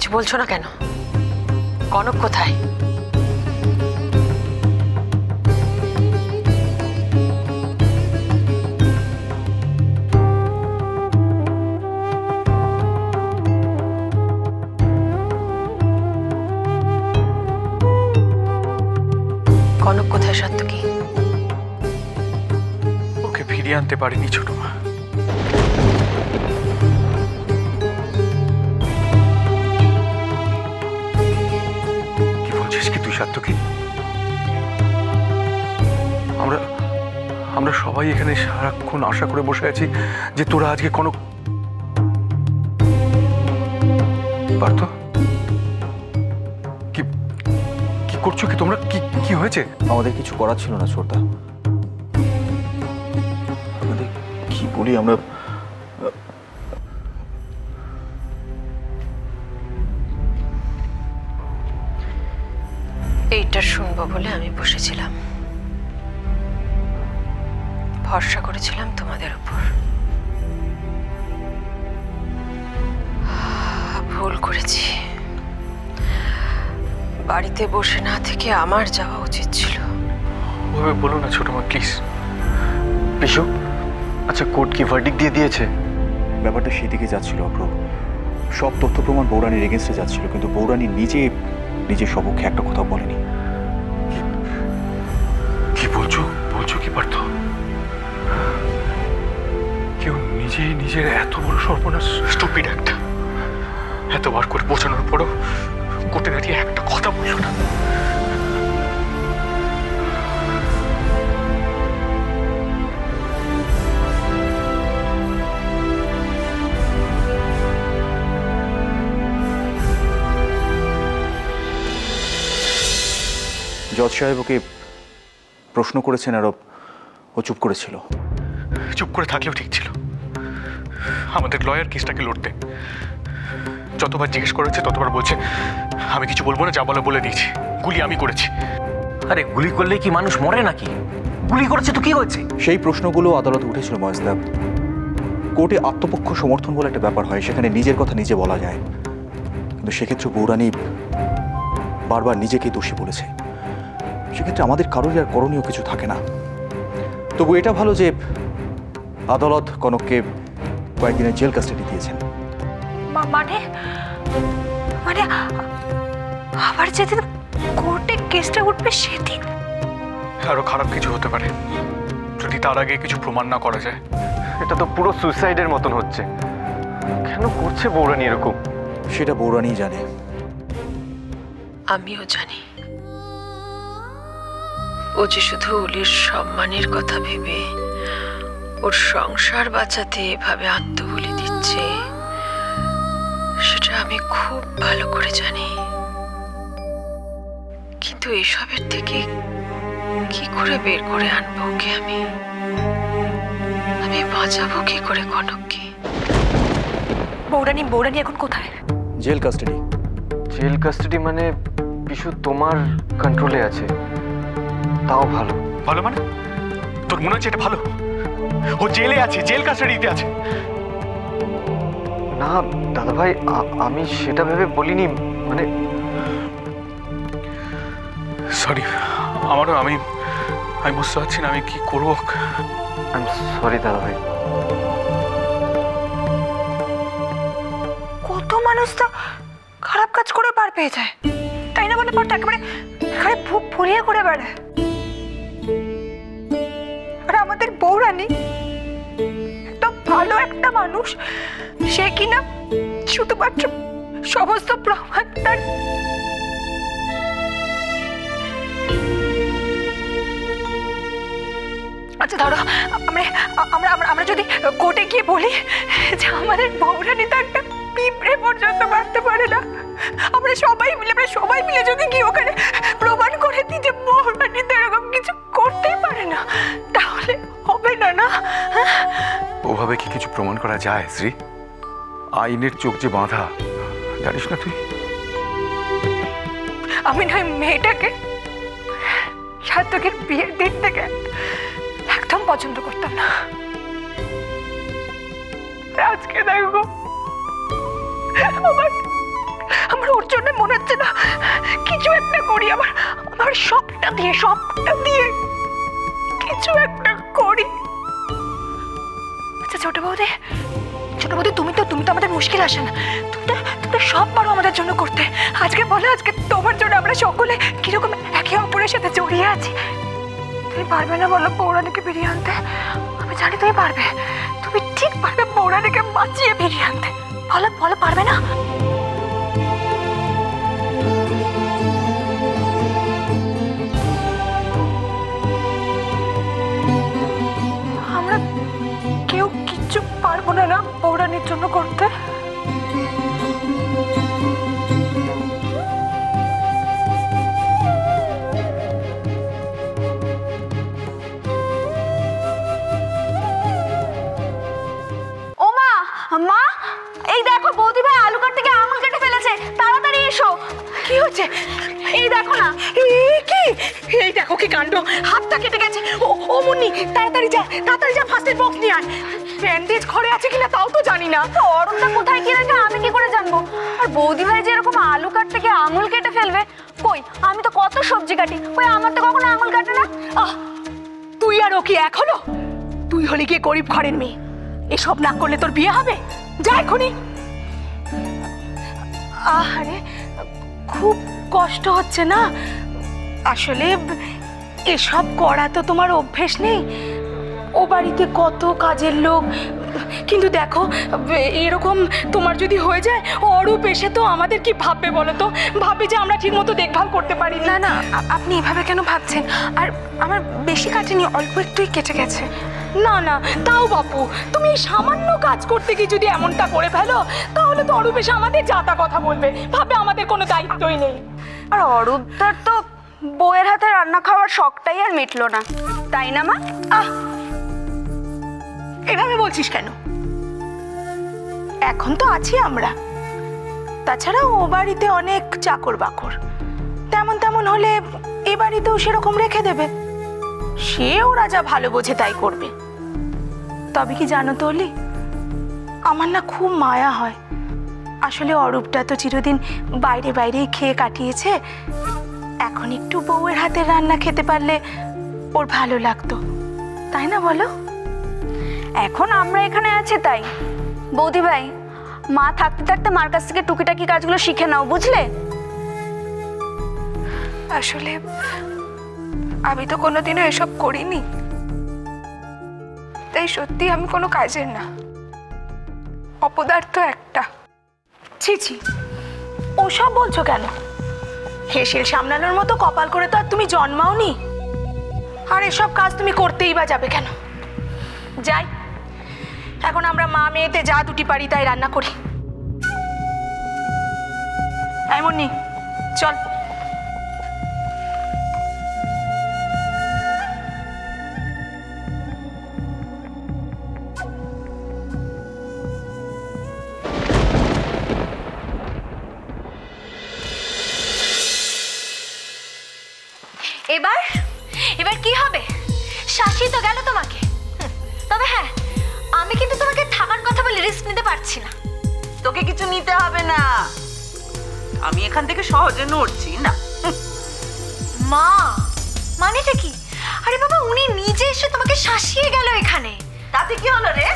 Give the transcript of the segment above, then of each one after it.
কিছু বলছো না কেন? কনক কোথায়? কনক কোথায় সাত্তকী? ওকে ফিরিয়ে আনতে পারিনি ছোট মা। কি বলছিস কি তুই সাত্তকী? আমরা সবাই এখানে সারাক্ষণ আশা করে বসে আছি যে তোরা আজকে কনক পার্থ কি করছো কি তোমরা? কি হয়েছে? আমাদের কিছু করার ছিল না ছোটদা। আমাদের কি বলি আমরা? এইটা শুনবো বলে আমি বসেছিলাম, ভরসা করেছিলাম তোমাদের উপর। ভুল করেছি। বাড়িতে বসে না থেকে আমার যাওয়া উচিত ছিল। ওভাবে বলো না ছোট মা প্লিজ। পিসু, আচ্ছা কোর্ট কি ভার্ডিক্ট দিয়ে দিয়েছে? ব্যাপারটা সেদিকে যাচ্ছিল অপ্র। সব তথ্য প্রমাণ বৌরানীর এগেনস্টে যাচ্ছিল, কিন্তু বৌরানী নিজের সপক্ষে একটা কথা বলেনি। কি বলছো কি পার্থ? কেউ নিজের এত বড় সর্বনাশ? স্টুপিড একটা। এতবার করে বোঝানোর পরও কোর্টে দাঁড়িয়ে একটা কথা বললো না। জজ সাহেব ওকে প্রশ্ন করেছেন আর ও চুপ করেছিল। চুপ করে থাকলেও ঠিক ছিল। আমাদের লয়ার কেসটাকে লড়তে যতবার জিজ্ঞেস করেছে ততবার বলছে আমি কিছু বলবো না, যা বলে বলে দিয়েছি, গুলি আমি করেছি। আরে গুলি করলে কি মানুষ মরে নাকি? গুলি করেছে তো কি হয়েছে? সেই প্রশ্নগুলো আদালতে উঠেছিল মহেশদা। কোর্টে আত্মপক্ষ সমর্থন বলে একটা ব্যাপার হয়, সেখানে নিজের কথা নিজে বলা যায়, কিন্তু সেক্ষেত্রে বৌরানী বারবার নিজেকে দোষী বলেছে। সেক্ষেত্রে আমাদের কারোরই আর করণীয় কিছু থাকে না। তবু এটা ভালো যে আদালত কনককে কয়েকদিনের জেল কাস্টাডি দিয়েছেন। মানে মানে আবার যেদিন কোর্টে কেসটা উঠবে সেদিন আরো খারাপ কিছু হতে পারে যদি তার আগে কিছু প্রমাণ না করা যায়। এটা তো পুরো সুইসাইডের মতন হচ্ছে। কেন করছে বৌরানী এরকম? সেটা বৌরানী জানে। আমিও জানি। ও যে শুধু অলির সম্মানের কথা ভেবে ওর সংসার বাঁচাতে এভাবে আত্মবলি দিচ্ছে সেটা আমি খুব ভালো করে জানি। কিন্তু এসবের থেকে কি করে বের করে আনবো ওকে? আমি বাঁচাবো কি করে কনককে? বৌরানী এখন কোথায়? Jail custody. জেল কাস্টাডি মানে পিসু তোমার কন্ট্রোলে আছে, তাও ভালো। ভালো মানে? তোর মনে হচ্ছে এটা ভালো? ও জেলে আছে, জেল কাস্টাডিতে আছে। না দাদা ভাই, আমি সেটা ভেবে বলিনি। মানে সরি, আমি বুঝতে পারছি না আমি কি করবো। আই এম সরি দাদা ভাই। কত মানুষ তো খারাপ কাজ করে পার পেয়ে যায়, তাই না বলে পারতো একেবারে এখানে বুক ফুলিয়ে করে বেড়ায়। আর আমাদের বৌরানী এত ভালো একটা মানুষ, সে কিনা শুধুমাত্র সমস্ত প্রমাণ তার আচ্ছা ধরো আমরা যদি কোর্টে গিয়ে বলি যে আমাদের বৌরানী তো একটা পিঁপড়ে পর্যন্ত মারতে পারে না, আমরা সবাই মিলে যদি কি ওখানে প্রমাণ করে দিই যে বৌরানী তো এরকম কিছু করতেই পারে না, তাহলে হবে না? না ওভাবে কি কিছু প্রমাণ করা যায় শ্রী? আইনের চোখ যে বাঁধা, জানিস না তুই? আমি নয় মেয়েটাকে সার্থকের বিয়ের দিন থেকে একদম পছন্দ করতাম না। আজকে দেখো আমার করি, আমার আমার সবটা দিয়ে কিছু একটা করি। আচ্ছা ছোট বৌদি, তুমি তো আমাদের মুশকিল আসে না, তুমি তো সব পারো আমাদের জন্য করতে। আজকে বলো, আজকে তোমার জন্য আমরা সকলে কিরকম একে অপরের সাথে জড়িয়ে আছি। তুমি পারবে না বলো পৌরাণিকে ফিরিয়ে আনতে? আমি জানি তুমি পারবে, তুমি ঠিক পারবে পৌরাণিকে বাঁচিয়ে ফিরিয়ে আনতে। বলো বলো, পারবে না? আমরা কেউ কিচ্ছু পারবো না পৌরাণির জন্য করতে। মা, এই দেখো বৌদি ভাই আলু কাটতে গিয়ে আঙুল কেটে ফেলেছে, তাড়াতাড়ি এসো। কি হচ্ছে? এই দেখো না। কি? এই দেখো কি কাণ্ড, হাতটা কেটে গেছে। ও মুন্নি, তাড়াতাড়ি যা ফার্স্ট এড বক্স নিয়ে আয়। ব্যান্ডেজ ঘরে আছে কিনা তাও তো জানি না। তো অরুণদা কোথায় কি রাখে আমি কি করে জানবো? আর বৌদি ভাই যে এরকম আলু কাটতে গিয়ে আঙুল কেটে ফেলবে, কই আমি তো কত সবজি কাটি, কই আমার তো কখনো আঙুল কাটে না। তুই আর ও কি এক হলো? তুই হলি গিয়ে গরিব ঘরের মেয়ে, এসব না করলে তোর বিয়ে হবে? যা এখনই। আরে খুব কষ্ট হচ্ছে না? আসলে এসব করা তো তোমার অভ্যেস নেই। ও বাড়িতে কত কাজের লোক, কিন্তু দেখো এরকম তোমার যদি হয়ে যায়, অরূপ এসে তো আমাদের কি ভাববে বলো তো? ভাববে যে আমরা ঠিক মতো দেখভাল করতে পারি না। না আপনি এভাবে কেন ভাবছেন? আর আমার বেশি কাটেনি, অল্প একটুই কেটে গেছে। না তাও বাপু, তুমি সামান্য কাজ করতে গিয়ে যদি এমনটা করে ফেলো, তাহলে তো অরূপ এসে আমাদের যাতা কথা বলবে, ভাবে আমাদের কোনো দায়িত্বই নেই। আর অরূপদার তো বউয়ের হাতে রান্না খাওয়ার শখটাই আর মিটলো না, তাই না মা? এভাবে বলছিস কেন? এখন তো আছি আমরা, তাছাড়া ও বাড়িতে অনেক চাকর বাকর, তেমন হলে এ বাড়িতেও সেরকম রেখে দেবে। সে ওরা যা ভালো বোঝে তাই করবে। তবে কি জানো তো অলি, আমার না খুব মায়া হয়। আসলে অরূপটা তো চিরদিন বাইরেই খেয়ে কাটিয়েছে, এখন একটু বউয়ের হাতের রান্না খেতে পারলে ওর ভালো লাগতো, তাই না বলো? এখন আমরা এখানে আছি তাই। বৌদি ভাই, মা থাকতে থাকতে মার কাছ থেকে টুকিটাকি কাজগুলো শিখে নাও, বুঝলে? আসলে আমি তো কোনোদিনও এসব করিনি, তাই সত্যি আমি কোনো কাজের না, অপদার্থ একটা। ছি, ওসব বলছো কেন? হেসেল সামলানোর মতো কপাল করে তো আর তুমি জন্মাওনি। আর এসব কাজ তুমি করতেই বা যাবে কেন? যাই, এখন আমরা মা মেয়েতে যা দুটি পারি তাই রান্না করি। এমনই চল। এবার কি হবে? শাসিয়ে তো গেল তোমাকে। তবে হ্যাঁ, আমি কিন্তু তোমাকে থাকার কথা বলে রিস্ক নিতে পারছি না। তোকে কিছু নিতে হবে না, আমি এখান থেকে সহজে নড়ছি না। মা, মানেটা কি? আরে বাবা, উনি নিজে এসে তোমাকে শাসিয়ে গেল এখানে। তাতে কি হলো রে?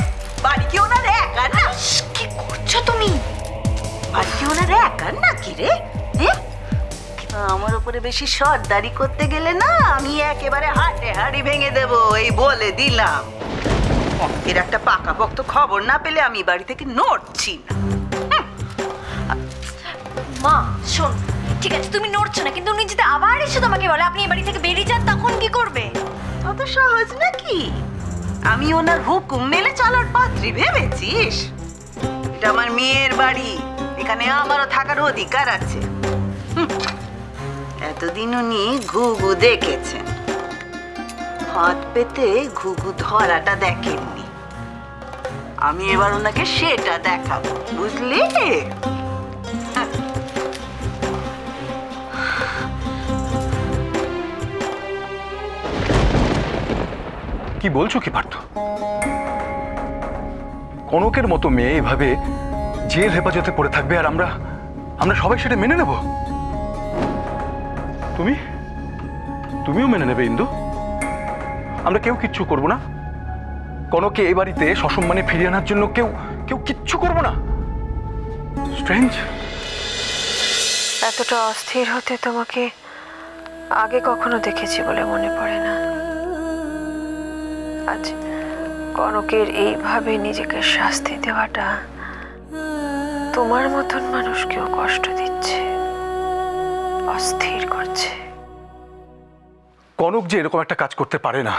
বাড়ি কি ওনার একার না? কি করছো তুমি? বাড়ি কি ওনার একার না কি রে? আমার উপরে বেশি সর্দারি করতে গেলে না, আমি একেবারে হাড়ি ভেঙে দেবো, এই বলে দিলাম। এর একটা পাকাপোক্ত খবর না পেলে আমি বাড়ি থেকে নড়ছি না। মা শোন, ঠিক আছে তুমি নড়ছো না, কিন্তু উনি যদি আবার এসে তোমাকে বলে আপনি এই বাড়ি থেকে বেরিয়ে যান, তখন কি করবে? অত সহজ নাকি? আমি ওনার হুকুম মেনে চলার পাত্রী ভেবেছিস? এটা আমার মেয়ের বাড়ি, এখানে আমারও থাকার অধিকার আছে। এতদিন উনি ঘুঘু দেখেছেন, হাত পেতে ঘুঘু ধরাটা দেখেননি। আমি এবার ওনাকে সেটা দেখাবো, বুঝলি? কি বলছো কি পার্থ? কনকের মতো মেয়ে এভাবে জেল হেফাজতে পড়ে থাকবে আর আমরা সবাই সেটা মেনে নেব? তুমিও মেনে নেবে ইন্দু? আমরা কেউ কিচ্ছু করব না? কনককে এই বাড়িতে সসম্মানে ফিরিয়ে আনার জন্য কেউ কেউ কিচ্ছু করব না? স্ট্রেঞ্জ। এতটা অস্থির হতে তোমাকে আগে কখনো দেখেছি বলে মনে পড়ে না। আজ কনকের এইভাবে নিজেকে শাস্তি দেওয়াটা তোমার মতন মানুষকেও কষ্ট দিচ্ছে, অস্থির করছে। কনক যে এরকম একটা কাজ করতে পারে না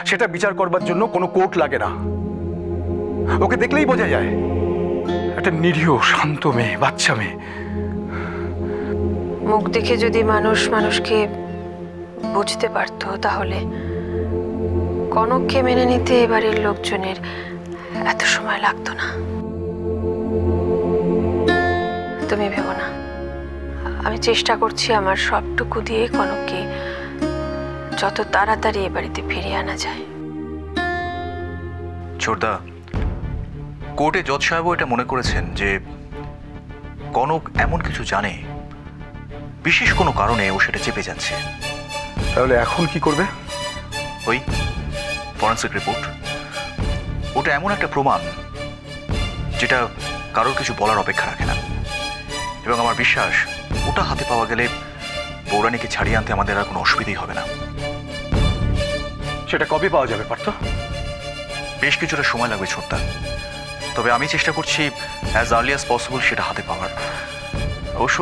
সেটা বিচার করবার জন্য কোনো কোর্ট লাগে না। ওকে দেখলেই বোঝা যায় একটা নিরীহ শান্ত মেয়ে, বাচ্চা মেয়ে। মুখ দেখে যদি মানুষ মানুষকে বুঝতে পারতো তাহলে কনককে মেনে নিতে এবারের লোকজনের এত সময় লাগতো না। তুমি ভেবো না, আমি চেষ্টা করছি আমার সবটুকু দিয়ে কনককে যত তাড়াতাড়ি এ বাড়িতে ফিরিয়ে আনা যায়। ছোটদা, কোর্টে জজ সাহেবও এটা মনে করেছেন যে কনক এমন কিছু জানে, বিশেষ কোনো কারণে ও সেটা চেপে যাচ্ছে। তাহলে এখন কি করবে? ওই ফরেন্সিক রিপোর্ট, ওটা এমন একটা প্রমাণ যেটা কারোর কিছু বলার অপেক্ষা রাখে না। এবং আমার বিশ্বাস ওটা হাতে পাওয়া গেলে বৌরানীকে ছাড়িয়ে আনতে আমাদের আর কোনো অসুবিধাই হবে না। সেটা কবে পাওয়া যাবে পার্থ? বেশ কিছুটা সময় লাগবে ছোটদা, তবে আমি চেষ্টা করছি অ্যাজ আর্লি অ্যাজ পসিবল সেটা হাতে পাওয়ার। অবশ্য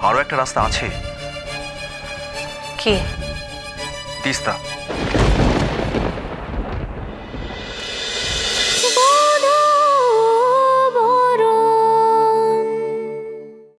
আরও একটা রাস্তা আছে। কি? তিস্তা।